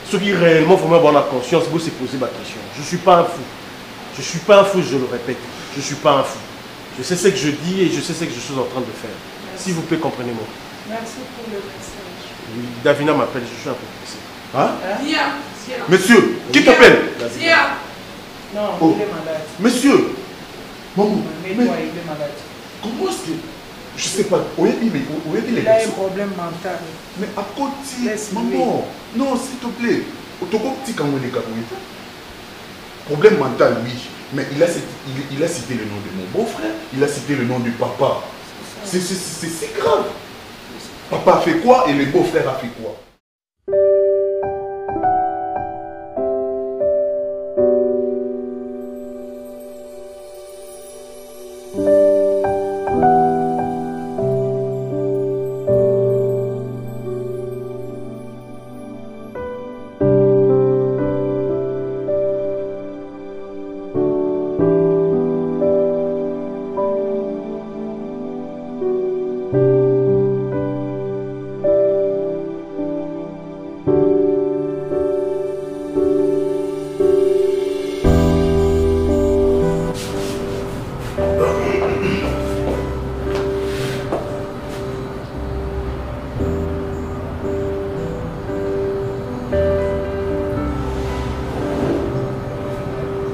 S1: Ce qui réellement, il faut avoir la conscience, vous se poser ma question. Je ne suis pas un fou. Je ne suis pas un fou, je le répète. Je ne suis pas un fou. Je sais ce que je dis et je sais ce que je suis en train de faire. S'il vous plaît, comprenez-moi.
S10: Merci pour le message.
S1: Oui, Davina m'appelle, je suis un peu pressé.
S10: Viens.
S7: Monsieur, qui t'appelle?
S10: Non,
S7: Oh.
S10: il est malade.
S7: Monsieur, maman,
S10: Mais toi, il est malade.
S7: comment est-ce que... Je sais pas, où est-il les
S10: Il a un
S7: personnes?
S10: problème mental.
S7: Mais à côté,
S10: Laisse-le.
S7: maman, non, s'il te plaît. Petit quand on est capable. Problème mental, oui. Mais il a cité le nom de mon beau-frère, il a cité le nom du papa. C'est si grave. Papa a fait quoi et le beau-frère a fait quoi?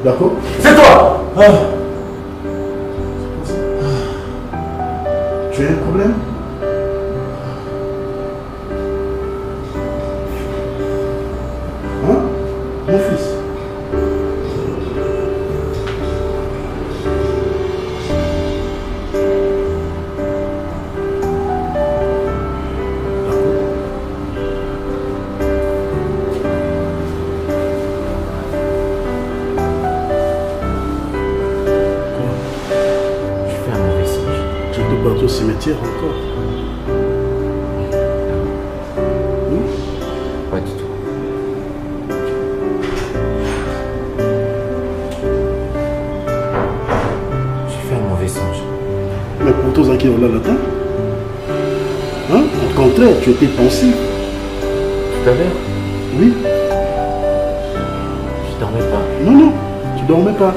S7: D'accord?
S8: C'est toi!
S7: Tu as un problème? Hein? Mon fils? Au cimetière encore?
S6: Pas du tout. J'ai fait un mauvais songe.
S7: Mais pour tous qui ont là latin? Hein? Au contraire, tu étais pensif.
S6: Tout à l'heure?
S7: Oui.
S6: Je dormais pas.
S7: Non, non, tu dormais pas.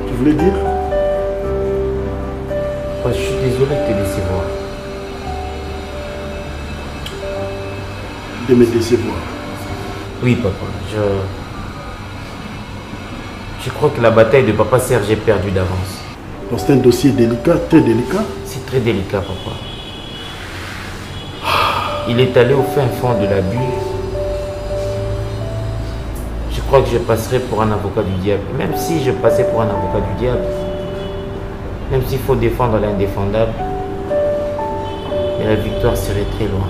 S7: Tu voulais dire?
S6: Ouais, je suis désolé de te décevoir.
S7: De me décevoir?
S6: Oui, papa. Je crois que la bataille de papa Serge est perdue d'avance.
S7: Donc c'est un dossier délicat, très délicat?
S6: C'est très délicat, papa. Il est allé au fin fond de l'abus. Je crois que je passerai pour un avocat du diable. Même si je passais pour un avocat du diable, même s'il faut défendre l'indéfendable, mais la victoire serait très loin.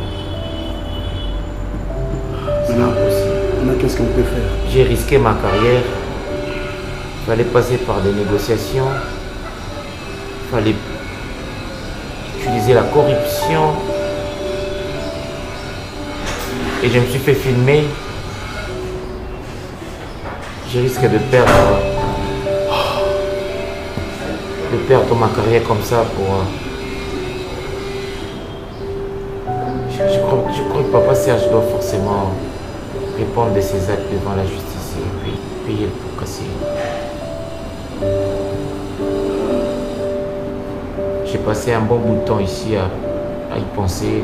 S7: Maintenant, qu'est-ce qu'on peut faire?
S6: J'ai risqué ma carrière. Il fallait passer par des négociations. Il fallait utiliser la corruption. Et je me suis fait filmer. Je risque de perdre ma carrière comme ça pour... Je crois que papa Serge doit forcément répondre de ses actes devant la justice et puis payer le pot cassé. J'ai passé un bon bout de temps ici à y penser.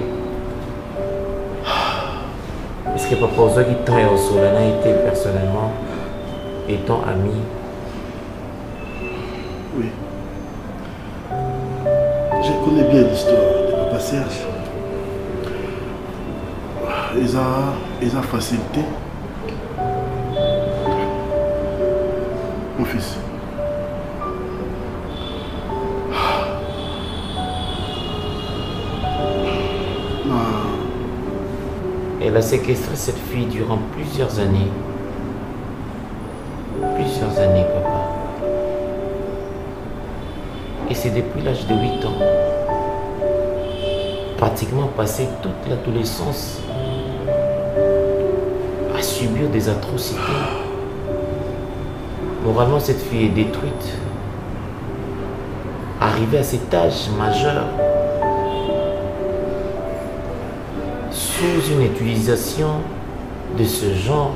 S6: Est-ce que papa Ozaki Tan et Osolana été personnellement étant amis?
S7: Oui. Je connais bien l'histoire de papa Serge. Ils ont facilité. Mon fils.
S6: Elle a séquestré cette fille durant plusieurs années. Plusieurs années, papa. Et c'est depuis l'âge de 8 ans. Pratiquement passé toute l'adolescence à subir des atrocités. Moralement, cette fille est détruite. Arrivée à cet âge majeur, sous une utilisation de ce genre,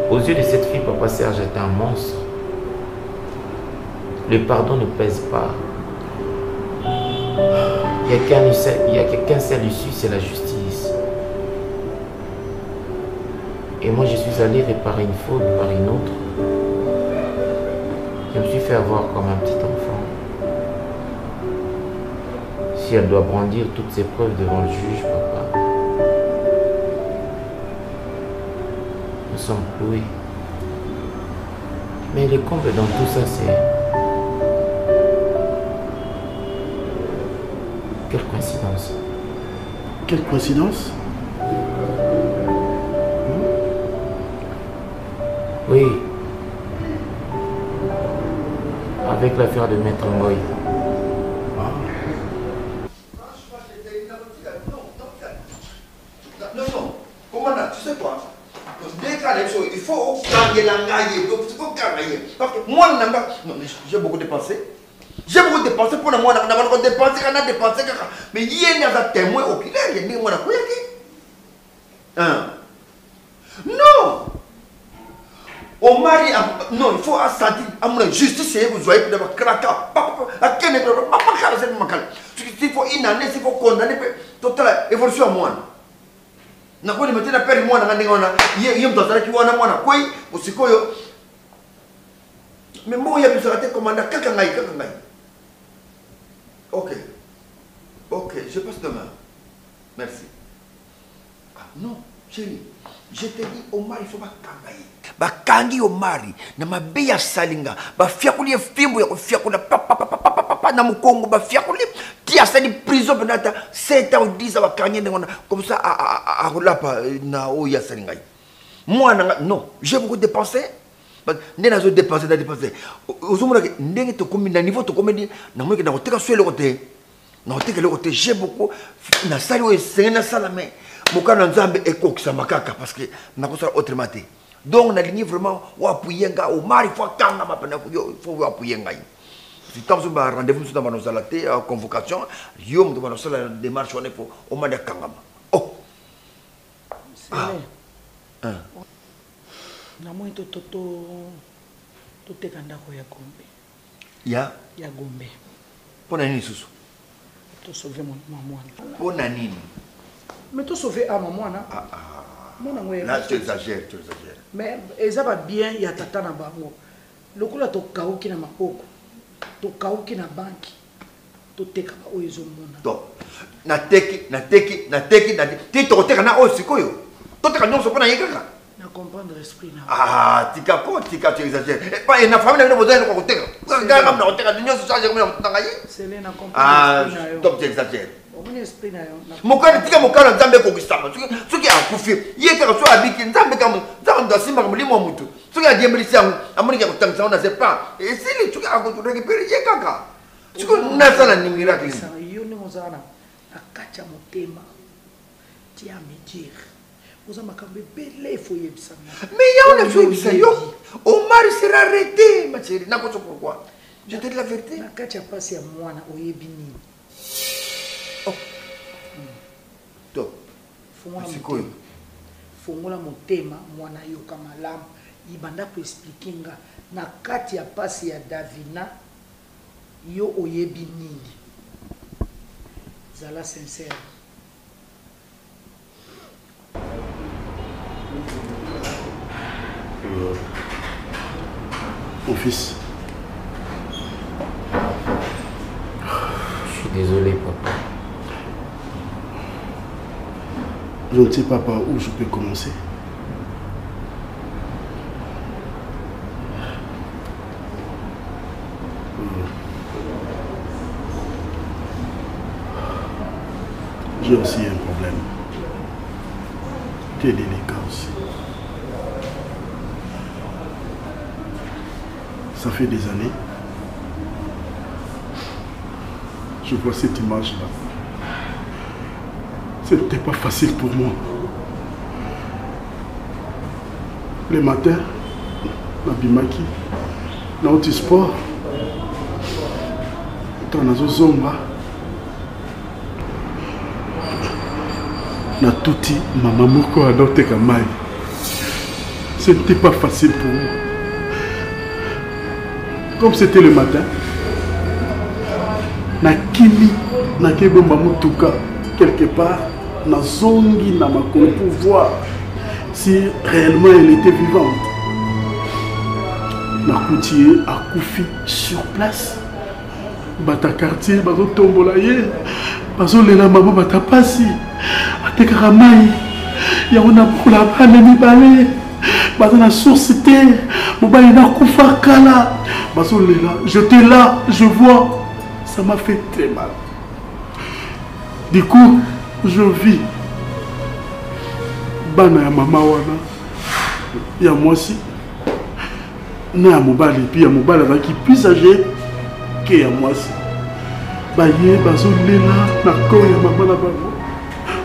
S6: aux yeux de cette fille, Papa Serge est un monstre. Le pardon ne pèse pas. Il y a qu'un seul issue, c'est la justice. Et moi, je suis allé réparer une faute par une autre. Je me suis fait avoir comme un petit enfant. Si elle doit brandir toutes ses preuves devant le juge, papa, nous sommes cloués. Mais le comble dans tout ça, c'est... Quelle coïncidence.
S7: Quelle coïncidence?
S6: Oui. Avec l'affaire de Maître Ngoy.
S8: Non, commandant, tu sais quoi? Il faut gagner la gagne. Parce que moi, j'ai beaucoup dépensé. J'ai beaucoup dépensé pour moi. On a dépensé. Mais il y a un témoin oculaire. Il y a un non. Au mari, non, il faut assentir à mon justice. Vous voyez, vous devez craquer. Il faut une année, il faut condamner. Total évolution à moi. Na kweli metena peri mwana ngani ngona ye mtazara kiwana mwana kwei usikoyo mais moi ya bisarate commanda kaka ngai. OK, je passe demain. Merci. Ah non, chérie, je te dis Omar il faut pas kangai. Ba kangi Omar na mabeya salinga ba fiakulie fimbo ya kufiakula papa na mukongo ba fiakulie tia sali prison pendant 7 ans ou 10 ans ba kangi ngona comme ça à relapa na o ya salinga. Moi non, j'ai beaucoup dépensé. Ndé nazo dépenser ozomona ke ndenge to komi na niveau to komi na moi ke na koteka swele côté na koteka le côté j'ai beaucoup na sali o sengena sala mais mokana nzambe ekokisa makaka parce que na kosala autrement té. Donc on a ligné vraiment ou appuyer nga au mari faut kanga mapana faut appuyer nga. Si tant que rendez-vous sur dans nos alaté convocation yo mo dans la démarche on est pour au manda kanga. Oh.
S10: Na moi toto tekanda ko ya Gombe.
S8: Ya
S10: Gombe.
S8: Pona nini susu?
S10: To sauver mon maman.
S8: Pona nini?
S10: Mais to sauver à maman na. Mona ngoya.
S8: Là tu exagères.
S10: Mais eza ba bien ya tata na bango. Lokola to kauki na mapoko. To kauki na banki. To teka ba oyezo mona.
S8: To. Na teki. Ti to teka na o sikoyo. To teka nyonso pona yekaka.
S10: Comprendre l'esprit là.
S8: Ah, tika tu exagères. Pas une famille n'a besoin de quoi côté. Regarde comme on t'a dit nous ça j'ai comme on t'a gagné.
S10: C'est là comprendre.
S8: Ah, top tu exagères.
S10: Mon esprit là.
S8: Mon cœur tika mon cœur nzambe ko kisama. Ce qui a kufi. Yeka so abiki nzambe kama nzambe ndasimba kama limo mutu. Ce qui a diembelisi yangu amoni ya kutangisa on ne sait pas. Et si les trucs à récupérer yeka ka. Ce que na ça ni miracle.
S10: Yo ni mozana akacha motema. Tu as me dire. Vous avez mais
S8: il y a une chose Omar sera arrêté, ma chérie. Pourquoi? Je te dis la vérité. Oh. Top. C'est quoi?
S10: Fongola motema mwana yoka malamu ibanda ko expliquer nga na kati ya pasi ya Davina yo oyebi nini. Zala sincère.
S7: Mon fils.
S6: Je suis désolé, papa.
S7: Je ne sais pas par où je peux commencer. J'ai aussi un problème. Qui est délicat aussi. Ça fait des années. Je vois cette image-là. C'était pas facile pour moi. Les matins, na bimaki, na sport, dans la zomba, na tuti maman moko adopté kamai. Ce n'était pas facile pour moi. Comme c'était le matin, nakimi nakebomba mutuka quelque part na zongi na makolo pour voir si réellement elle était vivante. Nakoutié a Koufi sur place. Bata quartier bazo tombola ye bazo lela maman bata pasi atekaka mai ya ona pour la bana mibale bazo na sourcité mobali na kufa kala bazo lela. J'étais là, je vois, ça m'a fait très mal. Du coup, je vis bana ya mama wana ya mwasi na ya mobali puis ya mobali qui plus âgé que ya mwasi baye bazo lela na corps ya mama na bango.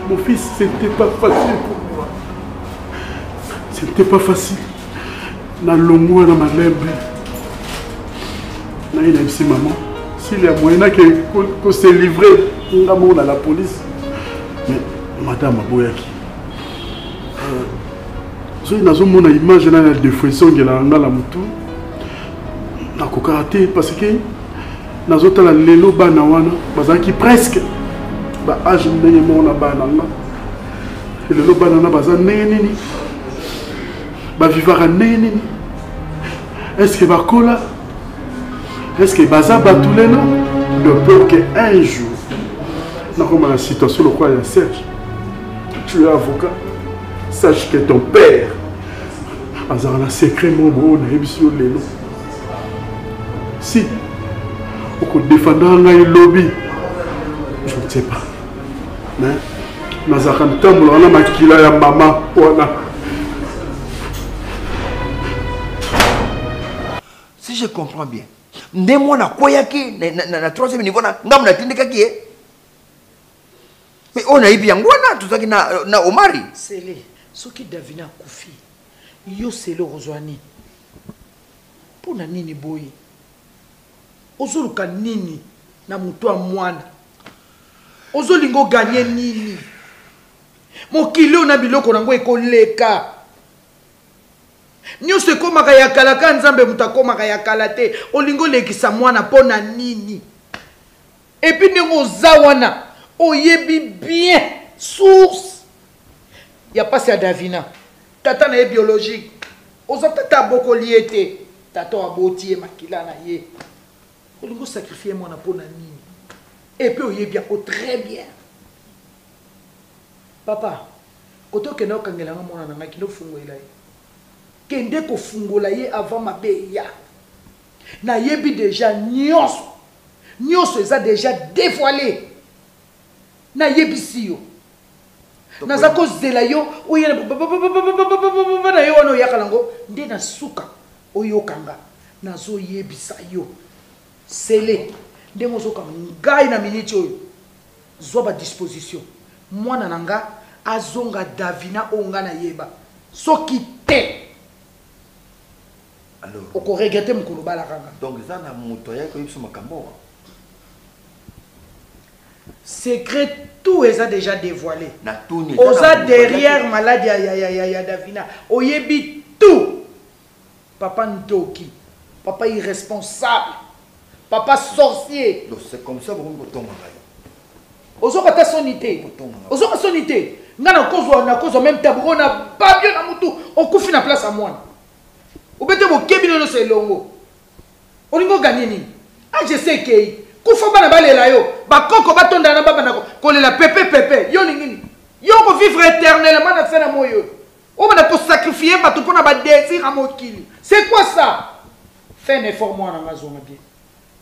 S7: Mon fils, c'était pas facile pour moi. C'était pas facile. Na longo na malembe na ina ici maman s'il y a moyen que se livrer à la police. Mais madame Aboyaki je n'ai pas mon image dans la définition de la mutu na kokaraté parce que nazota la lelo bana wana bazaki presque ba âge ndenge mona bana nga lelo bana na baza nini ba vivara nini est-ce que bakola est-ce que baza batulena de peur que un jour na comme la situation le quoi ya Serge tu es avocat sache que ton père azara la secret mon beau na ebisio lelo si au défendant la lobby je ne sais pas mais nazaka ntambola wana makila ya mama wana.
S8: Si je comprends bien ndemo na koyaki na troisième niveau na ngamu na tindika ki mais on a ibi ngwana tuzaki na Omari
S10: Sele soki Davina kufi yo sele rozwani pona nini boyi ozoluka nini na mutu a mwana ozolingo gagner nini mokili na biloko nango ekoleka nyose komaka ya kala ka nzambe mutakomaka ya kala te olingo lekisa mwana pona nini epi ndenge oza wana oyebi bien source ya pasi ya Davina tata na ye biologique oza tata abokoli ye te tata aboti ye makila na ye olingo sacrifier mwana pona nini epi oyebi yako très bien papa kote okende okangelanga mwana na ngai kino fungolela ye kende kofungola ye avant mabe ya na yebi déjà nyonso eza déjà dévoilé na yebi siyo naza kozela yo oyena na yo wana oyaka nango nde na suka oyokanga nazo yebisa yo sele ndenge ozokanga ngai na miniti oyo zwa ba disposition mwana nanga azonga Davina onga na yeba soki te
S8: alors
S10: oko regretter mukolo balakanga
S8: donc ça na moto ya ko yebisa makambo
S10: secret tout est déjà dévoilé
S8: na tout ni
S10: oza derrière maladie ya Davina oyebi tout papa ndoki papa irresponsable papa sorcier
S8: c'est comme ça bon botonga
S10: ozoka ta sonité ozoka sonité ngana kozwa même tabro na babio na mutu okufi na place à mwana obete bo kebino no selongo olingo ganini ah je sais que kufa bana balela yo bakoko batonda na baba nako kolela pepe yo lingini yo ko vivre éternellement na fena moyo o bana ko sacrifier bato pona ba désir à mokili c'est quoi ça fais un effort moi na ngazonga bien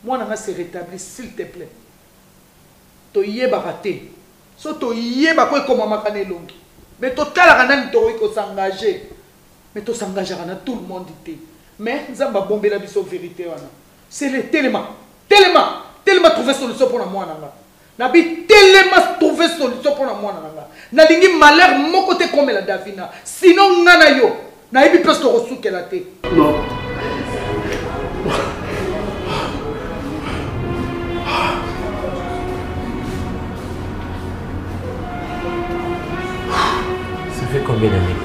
S10: moi na se rétablir s'il te plaît to yeba raté so to yeba ko ekoma makane longi mais to tala kana to ko s'engager mais to s'engager na tout le monde té mais nzamba bombela biso vérité wana c'est le tellement trouver solution pour moi nanga nabi tellement trouver solution pour moi nanga na lingi malheur mon côté comme la Davina sinon ngana yo na yebi presque resukela té
S7: non
S6: ça fait combien d'années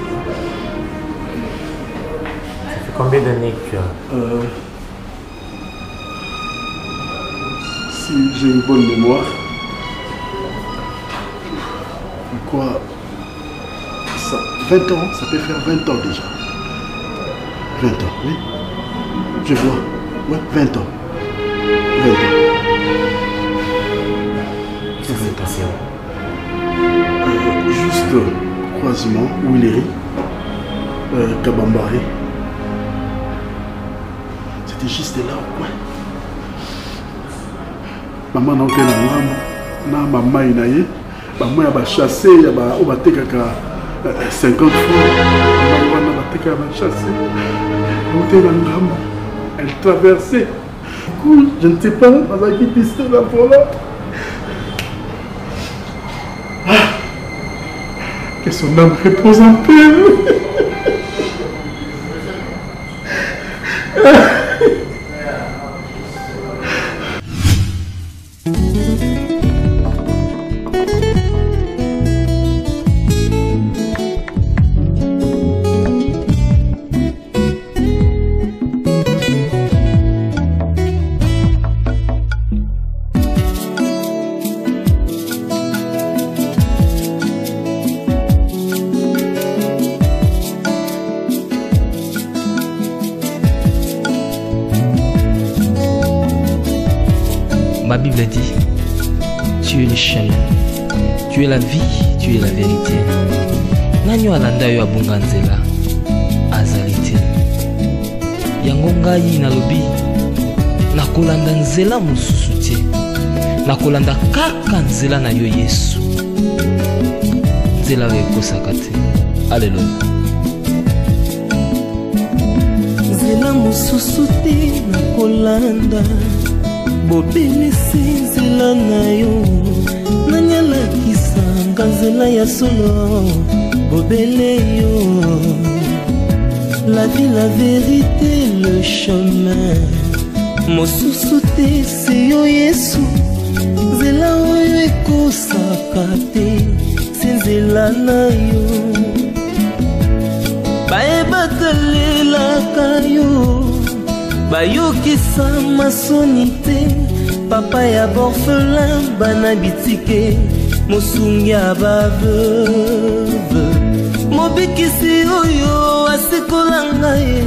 S6: Combien d'années tu as?
S7: Si j'ai une bonne mémoire, quoi, ça, 20 ans, ça peut faire 20 ans déjà. 20 ans, oui. Je vois, ouais, 20 ans. 20 ans.
S6: Qu'est-ce qui s'est passé?
S7: Juste croisement, Willery, Kabambari. C'était juste là, ouais. Maman n'a aucun alarme. Na maman inaye. Maman a chassé, il y a 50 francs. Maman a chassé. Elle traversait. Je ne sais pas, elle qui piste la voilà. Que son âme repose en paix.
S3: Ma Bible dit, tu es le chemin, tu es la vie, tu es la vérité. Nanyo alanda yo abunga nzela azalite. Yango ngai nalobi nakolanda nzela mosusu te. Nakolanda kaka nzela na yo Yesu. Nzela ekosaka te. Alléluia.
S4: Nzela mosusu te nakolanda. Bobelisi nzela na yo nanyalakisanga nzela ya solo bobele yo. La vie, la vérité, le chemin mosusu te se yo Yesu. Nzela oyo ekosaka te se nzela na yo. Bayebaka lelaka yo bayokisa masoni te. Papa ya borphelin bana bitike mosungi ya baveuve. Mobikisi oyo asikola ngai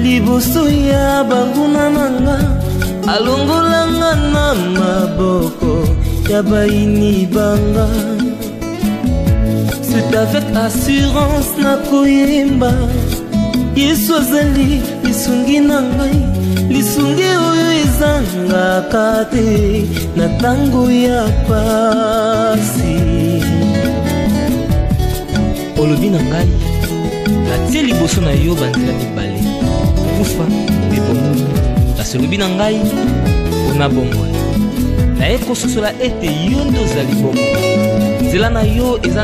S4: liboso ya banguna nanga. Alongola nga na maboko ya baini banga. C'est avec assurance nakoyemba Yesu azali lisungi na ngai. Lisungi oyo ezangaka te na tango ya pasi.
S3: Olobi na ngai natie liboso na yo banzela mibale kufa mpe bomoi. Kasi olobi na ngai mpona bomoi naye kososola ete yo nde ozali bomoi. Nzela na yo eza